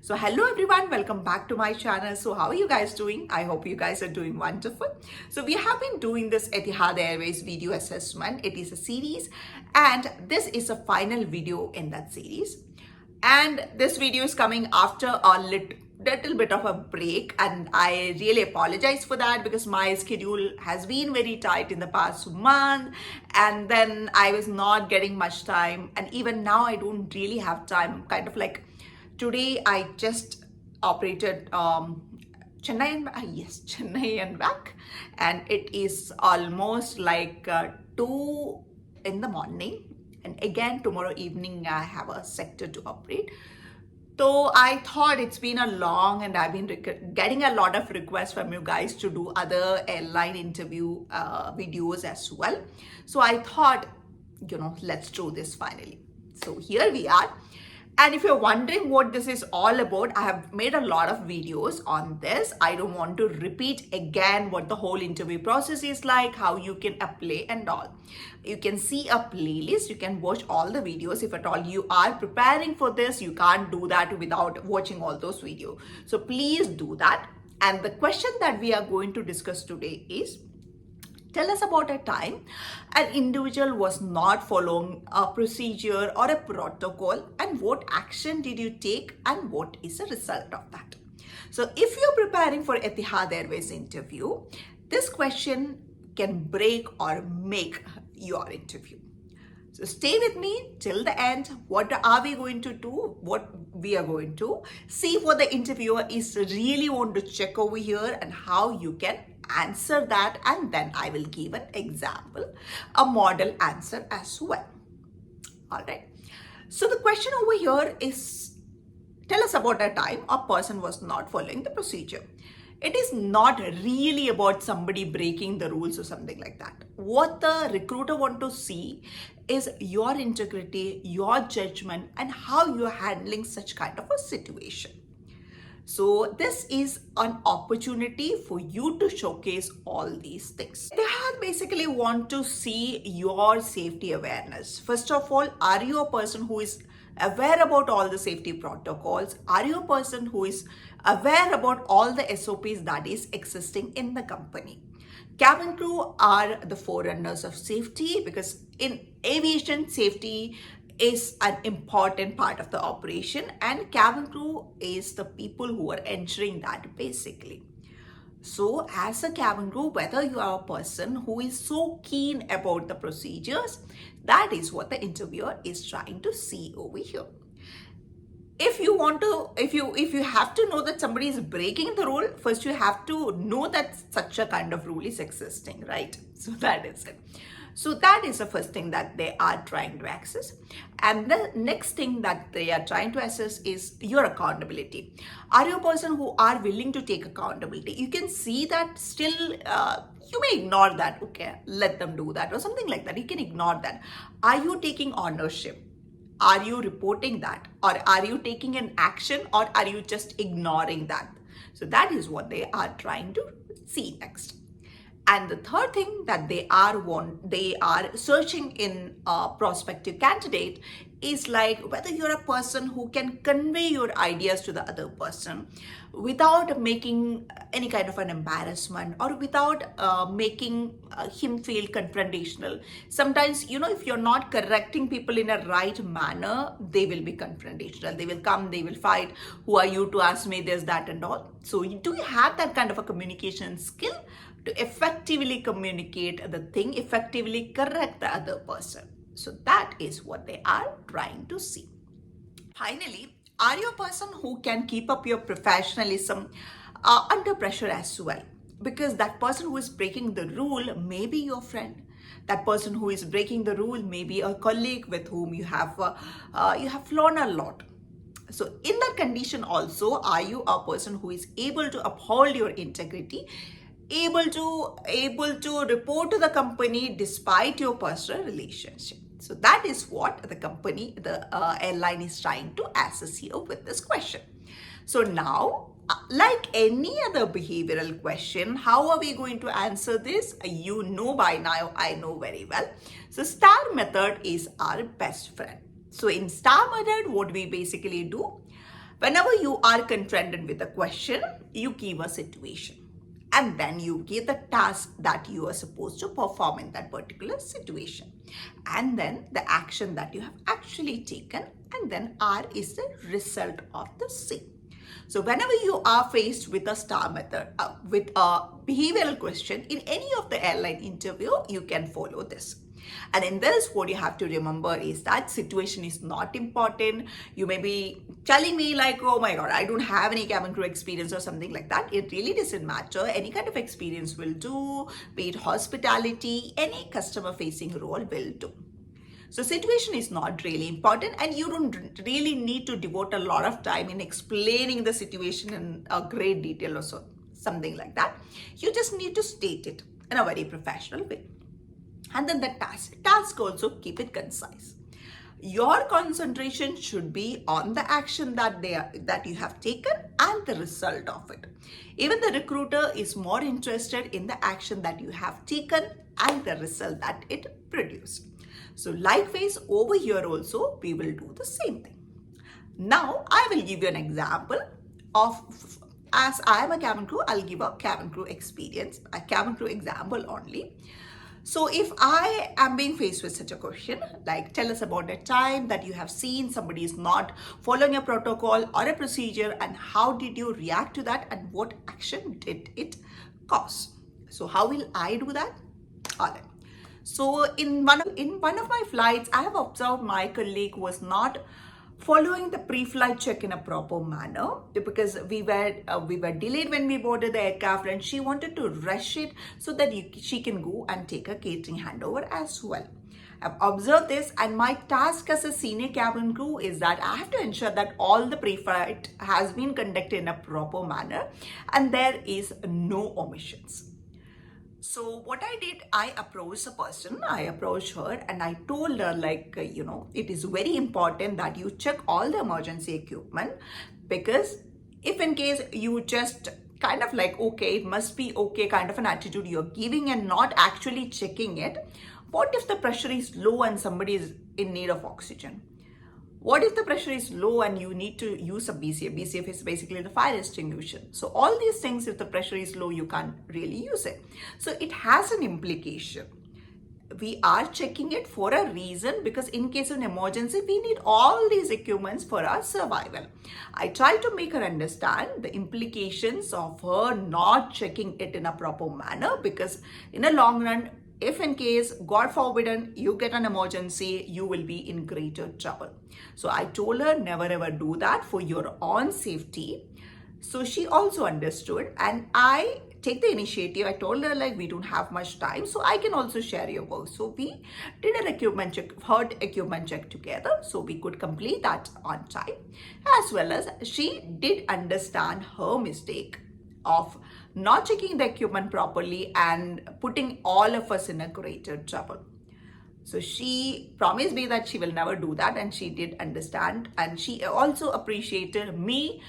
So hello everyone, welcome back to my channel. So how are you guys doing? I hope you guys are doing wonderful. So we have been doing this Etihad Airways video assessment. It is a series and this is a final video in that series. And this video is coming after a little bit of a break, and I really apologize for that because my schedule has been very tight in the past month, and then I was not getting much time, and even now I don't really have time. Kind of like today I just operated Chennai and Chennai and back, and it is almost like 2 in the morning, and again tomorrow evening I have a sector to operate. So I thought it's been a long, and I've been getting a lot of requests from you guys to do other airline interview videos as well. So I thought, let's do this finally. So here we are. And if you're wondering what this is all about, I have made a lot of videos on this. I don't want to repeat again what the whole interview process is like, how you can apply and all. You can see a playlist. You can watch all the videos. If at all you are preparing for this, you can't do that without watching all those videos. So please do that. And the question that we are going to discuss today is, tell us about a time an individual was not following a procedure or a protocol, and what action did you take and what is the result of that? So if you're preparing for Etihad Airways interview, this question can break or make your interview. So stay with me till the end. What are we going to do? What we are going to see what the interviewer is really want to check over here and how you can answer that, and then I will give an example, a model answer as well. All right. So the question over here is, tell us about a time a person was not following the procedure. It is not really about somebody breaking the rules or something like that. What the recruiter want to see is your integrity, your judgment, and how you're handling such kind of a situation. So this is an opportunity for you to showcase all these things. They basically want to see your safety awareness. First of all, are you a person who is aware about all the safety protocols? Are you a person who is aware about all the SOPs that is existing in the company? Cabin crew are the forerunners of safety, because in aviation, safety is an important part of the operation, and cabin crew is the people who are ensuring that basically. So as a cabin crew, whether you are a person who is so keen about the procedures, that is what the interviewer is trying to see over here. If you want to, if you have to know that somebody is breaking the rule, first you have to know that such a kind of rule is existing, right? So that is it. So that is the first thing that they are trying to access. And the next thing that they are trying to assess is your accountability. Are you a person who are willing to take accountability? You can see that still you may ignore that. Okay, let them do that or something like that. You can ignore that. Are you taking ownership? Are you reporting that? Or are you taking an action, or are you just ignoring that? So that is what they are trying to see next. And the third thing that they are searching in a prospective candidate is like whether you're a person who can convey your ideas to the other person without making any kind of an embarrassment, or without making him feel confrontational. Sometimes, if you're not correcting people in a right manner, they will be confrontational. They will come, they will fight. Who are you to ask me this, that, and all? So do you have that kind of a communication skill to effectively communicate the thing, effectively correct the other person? So that is what they are trying to see. Finally, are you a person who can keep up your professionalism under pressure as well? Because that person who is breaking the rule may be your friend. That person who is breaking the rule may be a colleague with whom you have flown a lot. So in that condition also, are you a person who is able to uphold your integrity, able to report to the company despite your personal relationship? So that is what the airline is trying to assess here with this question. So now, like any other behavioral question, how are we going to answer this? You know by now, I know very well. So STAR method is our best friend. So in STAR method, what we basically do, Whenever you are confronted with a question, you give a situation. And then you give the task that you are supposed to perform in that particular situation. And then the action that you have actually taken. And then R is the result of the same. So whenever you are faced with a STAR method, with a behavioral question in any of the airline interview, you can follow this. And in this, what you have to remember is that situation is not important. You may be telling me like, oh my God, I don't have any cabin crew experience or something like that. It really doesn't matter. Any kind of experience will do, be it hospitality, any customer facing role will do. So situation is not really important, and you don't really need to devote a lot of time in explaining the situation in a great detail or so, something like that. You just need to state it in a very professional way. And then the task also keep it concise. Your concentration should be on the action that you have taken and the result of it. Even the recruiter is more interested in the action that you have taken and the result that it produced. So likewise, over here also, we will do the same thing. Now, I will give you an example of, as I am a cabin crew, I'll give a cabin crew experience, a cabin crew example only. So if I am being faced with such a question, like tell us about a time that you have seen somebody is not following a protocol or a procedure, and how did you react to that and what action did it cause? So how will I do that? All right. So in one of my flights, I have observed my colleague was not following the pre-flight check in a proper manner because we were delayed when we boarded the aircraft, and she wanted to rush it so that she can go and take a catering handover as well. I've observed this, and my task as a senior cabin crew is that I have to ensure that all the pre-flight has been conducted in a proper manner and there is no omissions. So what I did, I approached her and I told her like, it is very important that you check all the emergency equipment, because if in case you just kind of like, okay, it must be okay kind of an attitude you're giving and not actually checking it, what if the pressure is low and somebody is in need of oxygen? What if the pressure is low and you need to use a BCF? BCF is basically the fire extinguisher. So all these things, if the pressure is low, you can't really use it. So it has an implication. We are checking it for a reason, because in case of an emergency, we need all these equipments for our survival. I try to make her understand the implications of her not checking it in a proper manner, because in a long run, if in case, God forbidden, you get an emergency, you will be in greater trouble. So I told her never ever do that for your own safety. So she also understood, and I take the initiative. I told her like, we don't have much time, so I can also share your work. So we did an equipment check, equipment check together, so we could complete that on time, as well as she did understand her mistake of not checking the equipment properly and putting all of us in a greater trouble. So she promised me that she will never do that, and she did understand, and she also appreciated me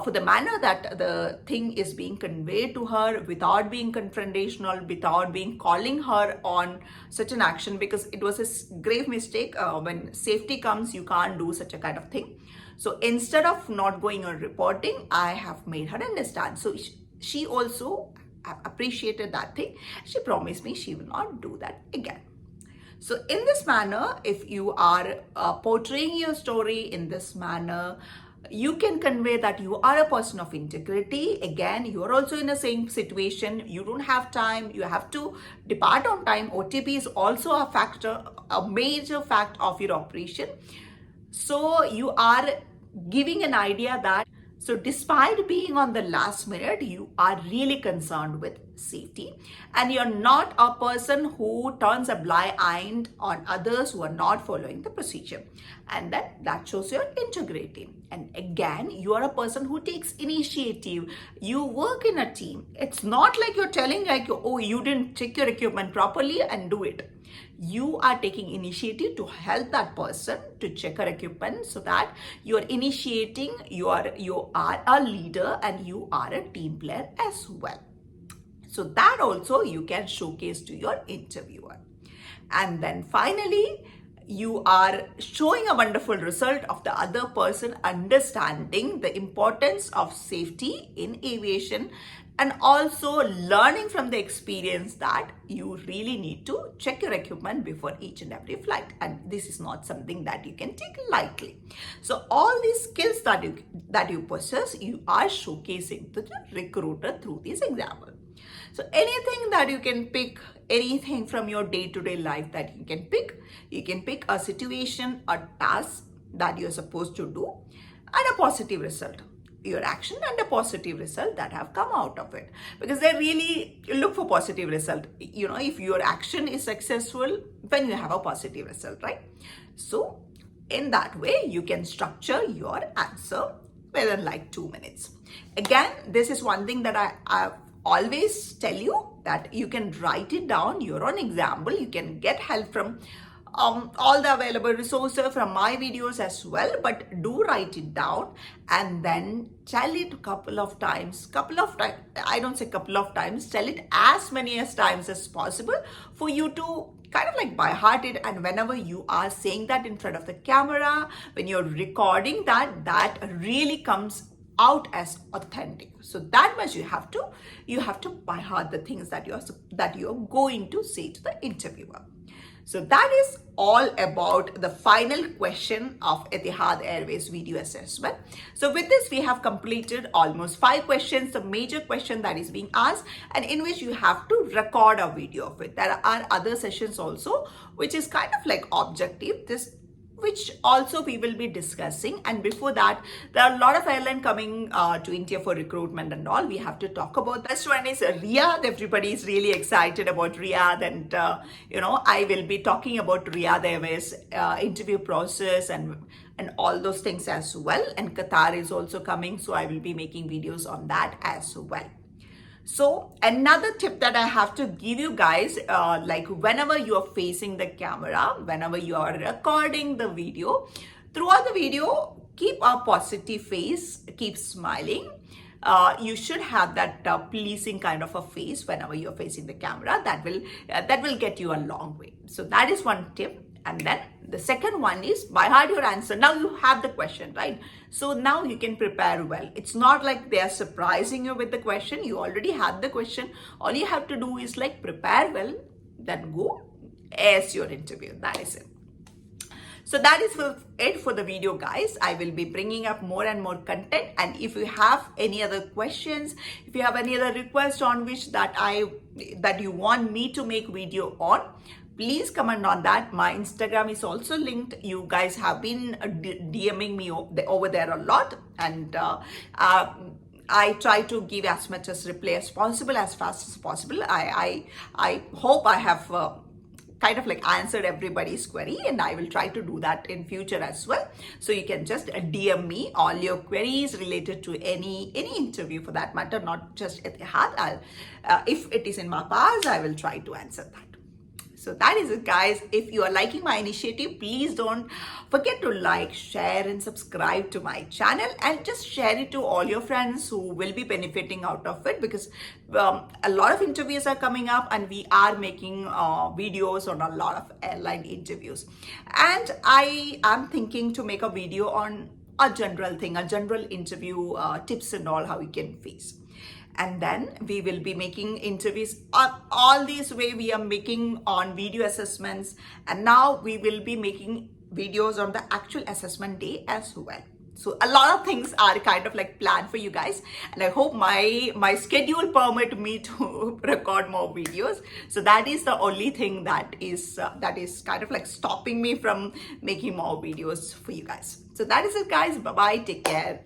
for the manner that the thing is being conveyed to her without being confrontational, without being calling her on such an action, because it was a grave mistake. When safety comes, you can't do such a kind of thing. So instead of not going on reporting, I have made her understand. So she also appreciated that thing. She promised me she will not do that again. So in this manner, if you are portraying your story in this manner, you can convey that you are a person of integrity. Again, you are also in the same situation. You don't have time. You have to depart on time. OTP is also a factor, a major fact of your operation. So you are giving an idea that, so despite being on the last minute, you are really concerned with safety, and you're not a person who turns a blind eye on others who are not following the procedure. And that shows your integrity. And again, you are a person who takes initiative. You work in a team. It's not like you're telling like, oh, you didn't check your equipment properly and do it. You are taking initiative to help that person to check her equipment, so that you are initiating, you are a leader and you are a team player as well. So that also you can showcase to your interviewer. And then finally, you are showing a wonderful result of the other person understanding the importance of safety in aviation, and also learning from the experience that you really need to check your equipment before each and every flight, and this is not something that you can take lightly. So all these skills that you possess, you are showcasing to the recruiter through this example. So anything that you can pick, anything from your day-to-day life that you can pick a situation, a task that you're supposed to do, and a positive result, your action and a positive result that have come out of it, because they really look for positive result. You know, if your action is successful, then you have a positive result, right? So in that way, you can structure your answer within like 2 minutes. Again, this is one thing that I always tell you, that you can write it down, your own example. You can get help from all the available resources from my videos as well, but do write it down and then tell it a couple of times. I don't say couple of times, tell it as many as times as possible for you to kind of like by heart it. And whenever you are saying that in front of the camera, when you're recording that really comes out as authentic. So that much you have to by heart the things that you're going to say to the interviewer. So that is all about the final question of Etihad Airways video assessment. So with this, we have completed almost 5 questions, the major question that is being asked, and in which you have to record a video of it. There are other sessions also, which is kind of like objective, which also we will be discussing. And before that, there are a lot of airlines coming to India for recruitment and all. We have to talk about. This one is Riyadh. Everybody is really excited about Riyadh, and I will be talking about Riyadh Airways interview process and all those things as well. And Qatar is also coming, so I will be making videos on that as well. So another tip that I have to give you guys, like whenever you are facing the camera, whenever you are recording the video, throughout the video, keep a positive face, keep smiling. You should have that pleasing kind of a face whenever you're facing the camera. That will get you a long way. So that is one tip. And then the second one is by heart your answer. Now you have the question, right? So now you can prepare well. It's not like they are surprising you with the question. You already had the question. All you have to do is like prepare well, then go ace your interview. That is it. So that is it for the video, guys. I will be bringing up more and more content. And if you have any other questions, if you have any other requests on which that you want me to make video on, please comment on that. My Instagram is also linked. You guys have been DMing me over there a lot, and I try to give as much as reply as possible, as fast as possible. I hope I have kind of like answered everybody's query, and I will try to do that in future as well. So you can just DM me all your queries related to any interview for that matter, not just Etihad. If it is in my past, I will try to answer that. So that is it, guys. If you are liking my initiative, please don't forget to like, share and subscribe to my channel, and just share it to all your friends who will be benefiting out of it, because a lot of interviews are coming up and we are making videos on a lot of airline interviews. And I am thinking to make a video on a general interview tips and all, how you can face. And then we will be making interviews all this way. We are making on video assessments, and now we will be making videos on the actual assessment day as well. So a lot of things are kind of like planned for you guys, and I hope my schedule permit me to record more videos. So that is the only thing that is kind of like stopping me from making more videos for you guys. So that is it, guys. Bye bye, take care.